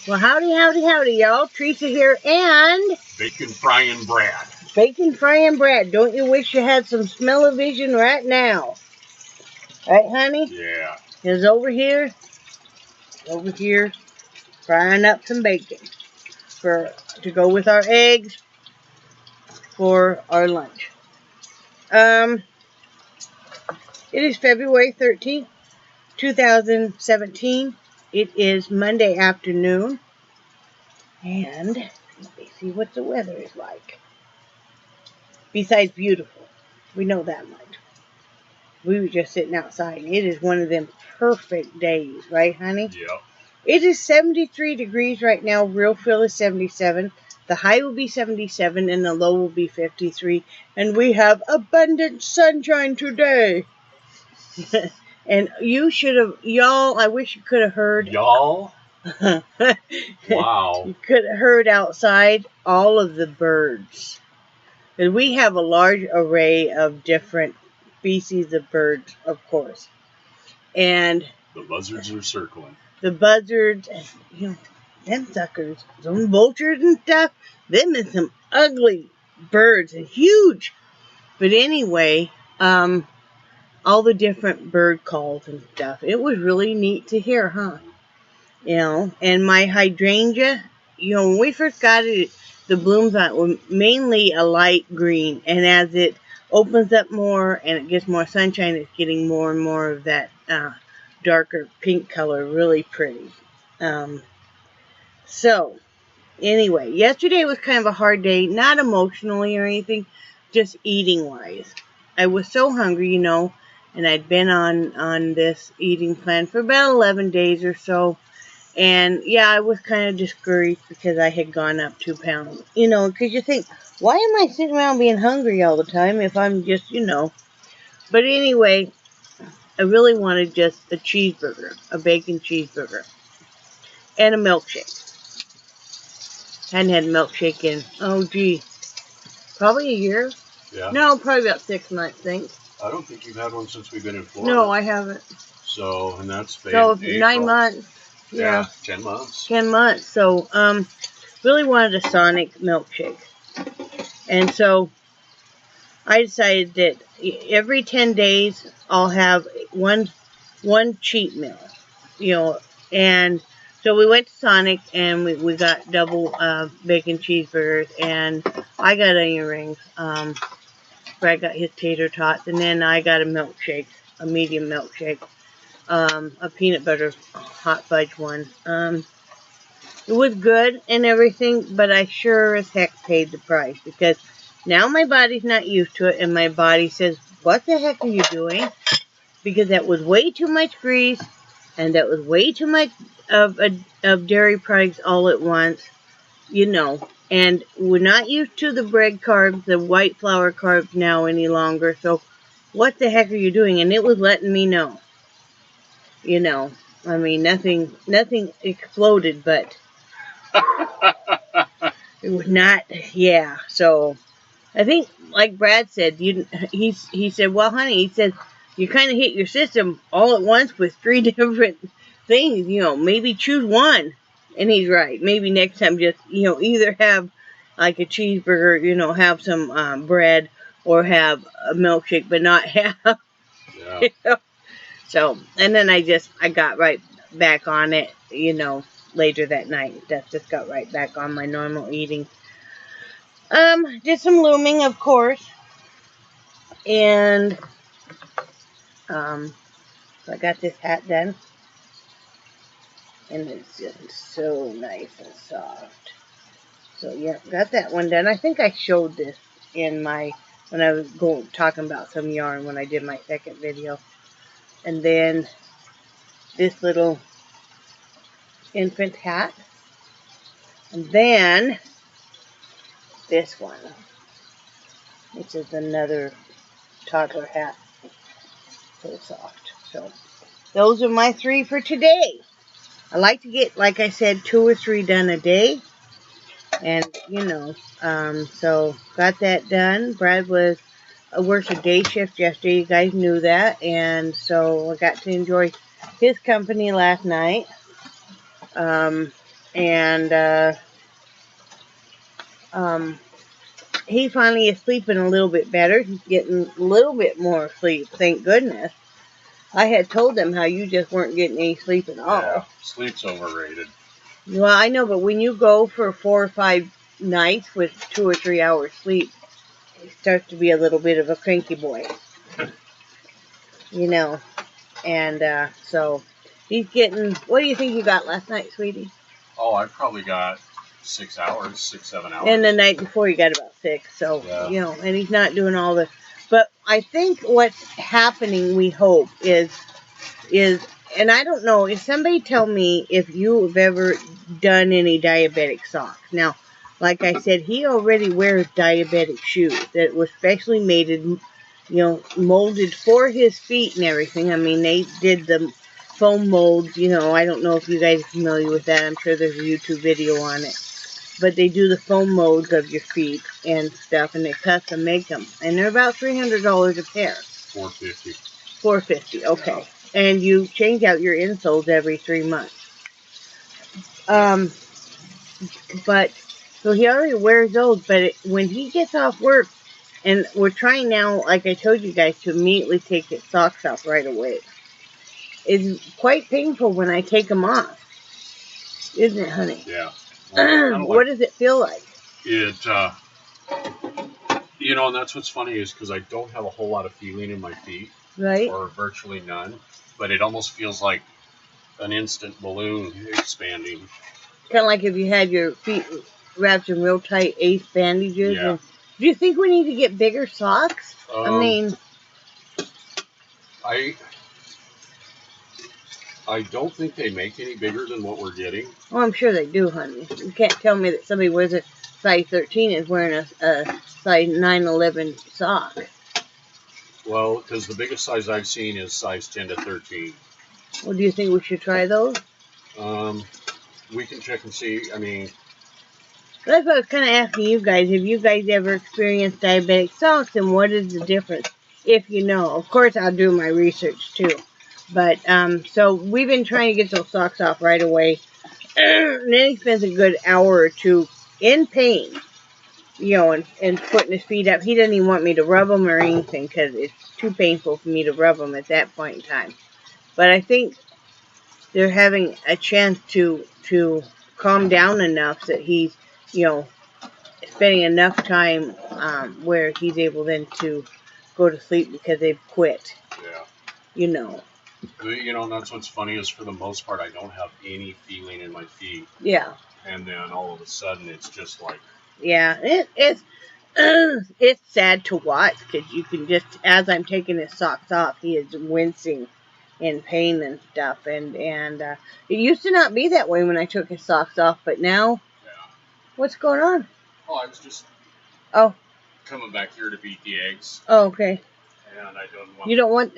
Well, howdy, howdy, howdy, y'all. Teresa here and... Bacon Frying Brad. Bacon Frying Brad. Don't you wish you had some smell-o-vision right now? Right, honey? Yeah. He's over here, frying up some bacon to go with our eggs for our lunch. It is February 13th, 2017. It is Monday afternoon. And let me see what the weather is like. Besides beautiful. We know that much. We were just sitting outside. It is one of them perfect days, right, honey? Yep. It is 73 degrees right now. Real feel is 77. The high will be 77 and the low will be 53. And we have abundant sunshine today. And you should have, y'all, I wish you could have heard. Y'all? Wow. You could have heard outside all of the birds. And we have a large array of different species of birds, of course. And the buzzards are circling. The buzzards, you know, them suckers, some vultures and stuff, them is some ugly birds and huge. But anyway, all the different bird calls and stuff. It was really neat to hear, huh? You know, and my hydrangea, you know, when we first got it, the blooms on it were mainly a light green. And as it opens up more and it gets more sunshine, it's getting more and more of that darker pink color. Really pretty. So, anyway, yesterday was kind of a hard day. Not emotionally or anything, just eating-wise. I was so hungry, you know, and I'd been on this eating plan for about 11 days or so. And, yeah, I was kind of discouraged because I had gone up 2 pounds. You know, because you think, why am I sitting around being hungry all the time if I'm just, you know. But anyway, I really wanted just a cheeseburger, a bacon cheeseburger, and a milkshake. Hadn't had a milkshake in, oh, gee, probably a year? Yeah. No, probably about 6 months, I think. I don't think you've had one since we've been in Florida. No, I haven't. So, and that's been so 9 months. Yeah, 10 months. 10 months. So, really wanted a Sonic milkshake. And so, I decided that every 10 days, I'll have one cheat meal. You know, and so we went to Sonic, and we got double bacon cheeseburgers, and I got onion rings. Brad got his tater tots, and then I got a milkshake, a medium milkshake. A peanut butter hot fudge one. It was good and everything, but I sure as heck paid the price because now my body's not used to it, and my body says, what the heck are you doing? Because that was way too much grease, and that was way too much of dairy products all at once, you know. And we're not used to the bread carbs, the white flour carbs now any longer, so what the heck are you doing? And it was letting me know. You know, I mean, nothing exploded, but it was not, yeah. So, I think, like Brad said, he said, well, honey, he said, you kind of hit your system all at once with 3 different things, you know, maybe choose one. And he's right. Maybe next time just, you know, either have like a cheeseburger, you know, have some bread, or have a milkshake, but not have, yeah. You know. So, and then I got right back on it, you know, later that night. Just got right back on my normal eating. Did some looming, of course. And, so I got this hat done. And it's just so nice and soft. So, yeah, got that one done. I think I showed this in when I was talking about some yarn when I did my second video. And then this little infant hat. And then this one, which is another toddler hat. So soft. So those are my 3 for today. I like to get, like I said, 2 or 3 done a day. And, you know, so got that done. Brad worked a day shift yesterday. You guys knew that. And so I got to enjoy his company last night. And he finally is sleeping a little bit better. He's getting a little bit more sleep, thank goodness. I had told them how you just weren't getting any sleep at all. Yeah, sleep's overrated. Well, I know, but when you go for 4 or 5 nights with 2 or 3 hours sleep, he starts to be a little bit of a cranky boy. You know. And so he's getting, what do you think you got last night, sweetie? Oh, I probably got 6 hours, 6, 7 hours. And the night before you got about 6. So, yeah. You know, and he's not doing all the, but I think what's happening, we hope, is, and I don't know, if somebody tell me if you have ever done any diabetic socks. Now, like I said, he already wears diabetic shoes that were specially made, molded for his feet and everything. I mean, they did the foam molds, I don't know if you guys are familiar with that. I'm sure there's a YouTube video on it. But they do the foam molds of your feet and stuff, and they custom make them. And they're about $300 a pair. $450. $450, okay. Yeah. And you change out your insoles every 3 months. But, so he already wears those, but when he gets off work, and we're trying now, like I told you guys, to immediately take his socks off right away. It's quite painful when I take them off. Isn't it, honey? Yeah. Well, what does it feel like? And that's what's funny is because I don't have a whole lot of feeling in my feet. Right. Or virtually none. But it almost feels like an instant balloon expanding. Kind of like if you had your feet wrapped in real tight ace bandages. Yeah. Do you think we need to get bigger socks? I don't think they make any bigger than what we're getting. Oh, I'm sure they do, honey. You can't tell me that somebody wears a size 13 is wearing a size 9/11 sock. Well, because the biggest size I've seen is size 10 to 13. Well, do you think we should try those? We can check and see. I mean, that's what I was kind of asking you guys. Have you guys ever experienced diabetic socks, and what is the difference? If you know. Of course, I'll do my research, too. But, so we've been trying to get those socks off right away. And then he spends a good hour or two in pain, and putting his feet up. He doesn't even want me to rub them or anything because it's too painful for me to rub them at that point in time. But I think they're having a chance to calm down enough that he's, spending enough time where he's able then to go to sleep because they've quit. Yeah. And that's what's funny is for the most part I don't have any feeling in my feet. Yeah. And then all of a sudden it's just like. Yeah, it's sad to watch because you can just, as I'm taking his socks off, he is wincing in pain and stuff. And it used to not be that way when I took his socks off, but now, what's going on? Oh, I was just coming back here to beat the eggs. Oh, okay. And I don't want. You don't want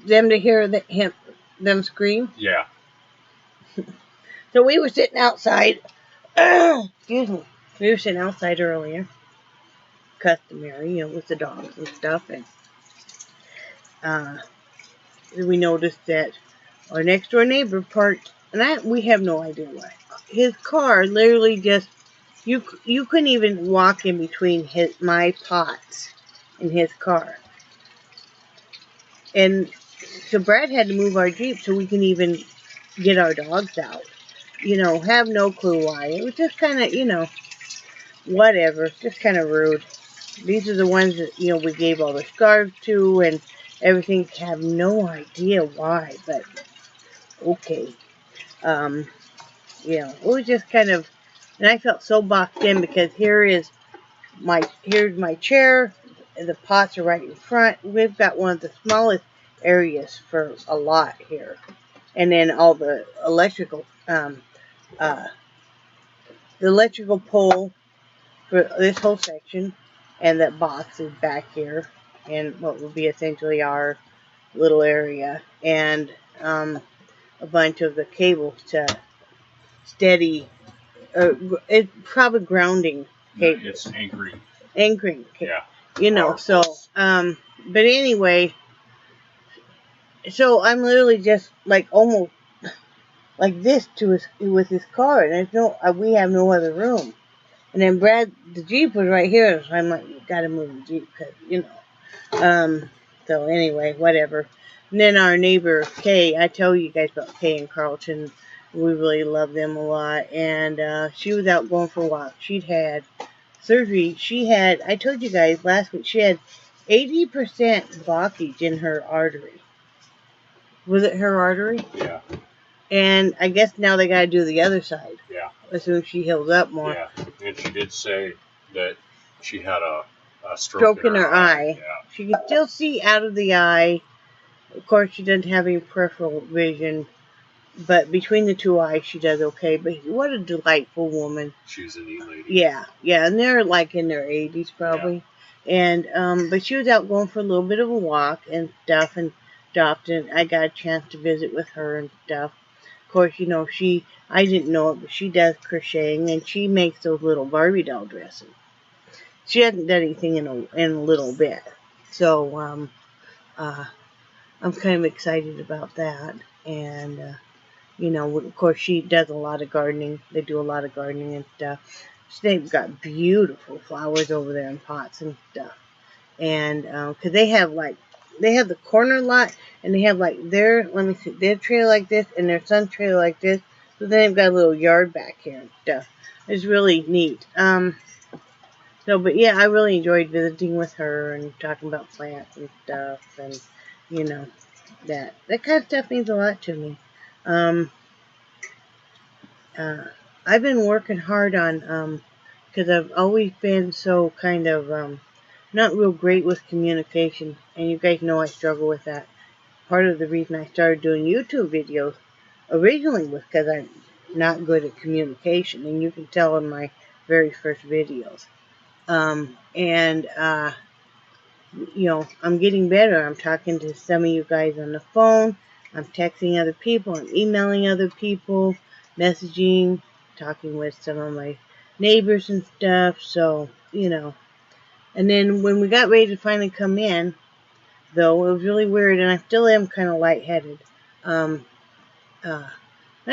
them to hear them scream? Yeah. So we were sitting outside. Excuse me. We were sitting outside earlier. Customary, with the dogs and stuff. And we noticed that our next door neighbor parked, and we have no idea why. His car literally just, you couldn't even walk in between my pots in his car. And so Brad had to move our Jeep so we can even get our dogs out. Have no clue why. It was just kind of, whatever. Just kind of rude. These are the ones that, we gave all the scarves to and everything. Have no idea why, but okay. It was just kind of, and I felt so boxed in because here's my chair. The pots are right in front. We've got one of the smallest areas for a lot here. And then all the electrical pole for this whole section, and that box is back here in what would be essentially our little area, and a bunch of the cables to steady, it's probably grounding cables. No, it's anchoring. Anchoring. Yeah. So, but anyway, so I'm literally just like almost, like this to his with his car, and there's no we have no other room. And then Brad, the Jeep was right here, so I'm like, you gotta move the Jeep, because, you know. So anyway, whatever. And then our neighbor, Kay, I told you guys about Kay and Carlton. We really love them a lot. And she was out going for a walk. She'd had surgery. I told you guys last week, she had 80% blockage in her artery. Was it her artery? Yeah. And I guess now they gotta do the other side. Yeah. As soon as she heals up more. Yeah. And she did say that she had a stroke in her eye. Yeah. She can still see out of the eye. Of course, she doesn't have any peripheral vision, but between the two eyes, she does okay. But what a delightful woman. She's a neat lady. Yeah, and they're like in their 80s probably. Yeah. And but she was out going for a little bit of a walk and stuff, and often I got a chance to visit with her and stuff. Of course, you know, I didn't know it, but she does crocheting, and she makes those little Barbie doll dresses. She hasn't done anything in a little bit. So, I'm kind of excited about that. And, you know, of course, she does a lot of gardening. They do a lot of gardening and stuff. So they've got beautiful flowers over there in pots and stuff. And, because they have the corner lot, and they have their trailer like this, and their son's trailer like this. So then they've got a little yard back here and stuff. It's really neat. But yeah, I really enjoyed visiting with her and talking about plants and stuff, and, you know, that kind of stuff means a lot to me. I've been working hard on, because I've always been so kind of, not real great with communication, and you guys know I struggle with that. Part of the reason I started doing YouTube videos originally was because I'm not good at communication, and you can tell in my very first videos. You know, I'm getting better. I'm talking to some of you guys on the phone. I'm texting other people. I'm emailing other people, messaging, talking with some of my neighbors and stuff. So, you know. And then when we got ready to finally come in, though, it was really weird, and I still am kind of lightheaded. Not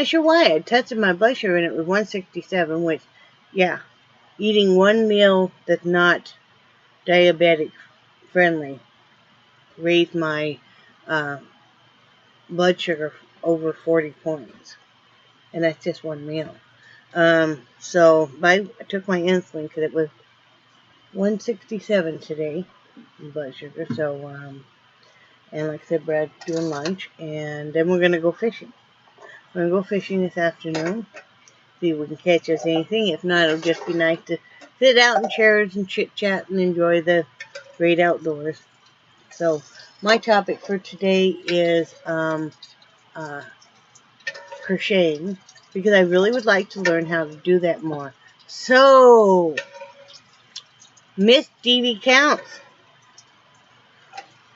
sure why. I tested my blood sugar, and it was 167, which, yeah, eating one meal that's not diabetic friendly raised my blood sugar over 40 points, and that's just one meal. So I took my insulin because it was 167 today blood sugar. So and like I said, Brad's doing lunch, and then we're gonna go fishing. We're gonna go fishing this afternoon. See if we can catch us anything. If not, it'll just be nice to sit out in chairs and chit chat and enjoy the great outdoors. So my topic for today is crocheting, because I really would like to learn how to do that more. So, Miss Stevie Counts,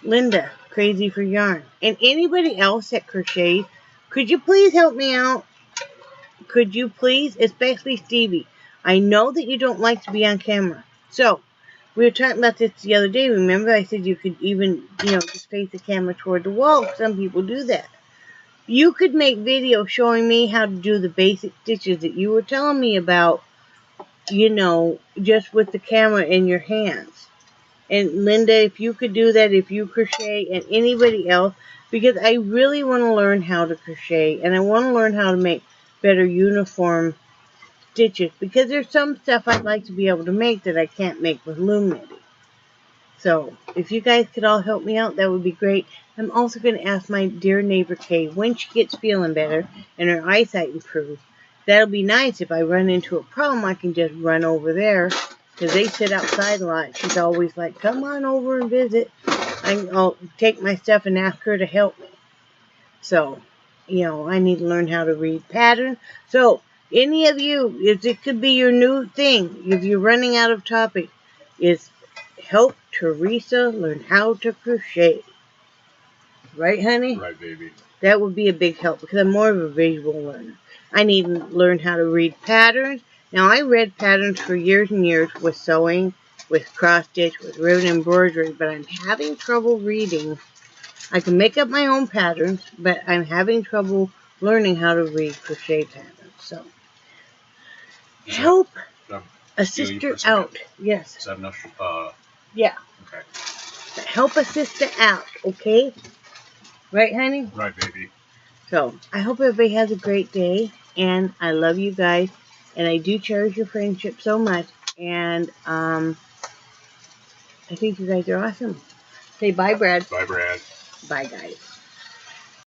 Linda, Crazy for Yarn, and anybody else that crochets, could you please help me out? Could you please? Especially Stevie. I know that you don't like to be on camera. So, we were talking about this the other day. Remember, I said you could even, you know, just face the camera toward the wall. Some people do that. You could make videos showing me how to do the basic stitches that you were telling me about, you know, just with the camera in your hands. And Linda, if you could do that, if you crochet, and anybody else, because I really want to learn how to crochet, and I want to learn how to make better uniform stitches, because there's some stuff I'd like to be able to make that I can't make with loom knitting. So, if you guys could all help me out, that would be great. I'm also going to ask my dear neighbor Kay, when she gets feeling better and her eyesight improves, that'll be nice. If I run into a problem, I can just run over there, because they sit outside a lot. She's always like, come on over and visit. I'll take my stuff and ask her to help me. So, you know, I need to learn how to read patterns. So, any of you, if it could be your new thing, if you're running out of topic, is help Teresa learn how to crochet. Right, honey? Right, baby. That would be a big help, because I'm more of a visual learner. I need to learn how to read patterns. Now, I read patterns for years and years with sewing, with cross stitch, with ribbon embroidery, but I'm having trouble reading. I can make up my own patterns, but I'm having trouble learning how to read crochet patterns. So help a sister out. Yes. Is that enough? Yeah. Okay. Help a sister out, okay? Right, honey? Right, baby. So, I hope everybody has a great day, and I love you guys, and I do cherish your friendship so much, and I think you guys are awesome. Say bye, Brad. Bye, Brad. Bye, guys.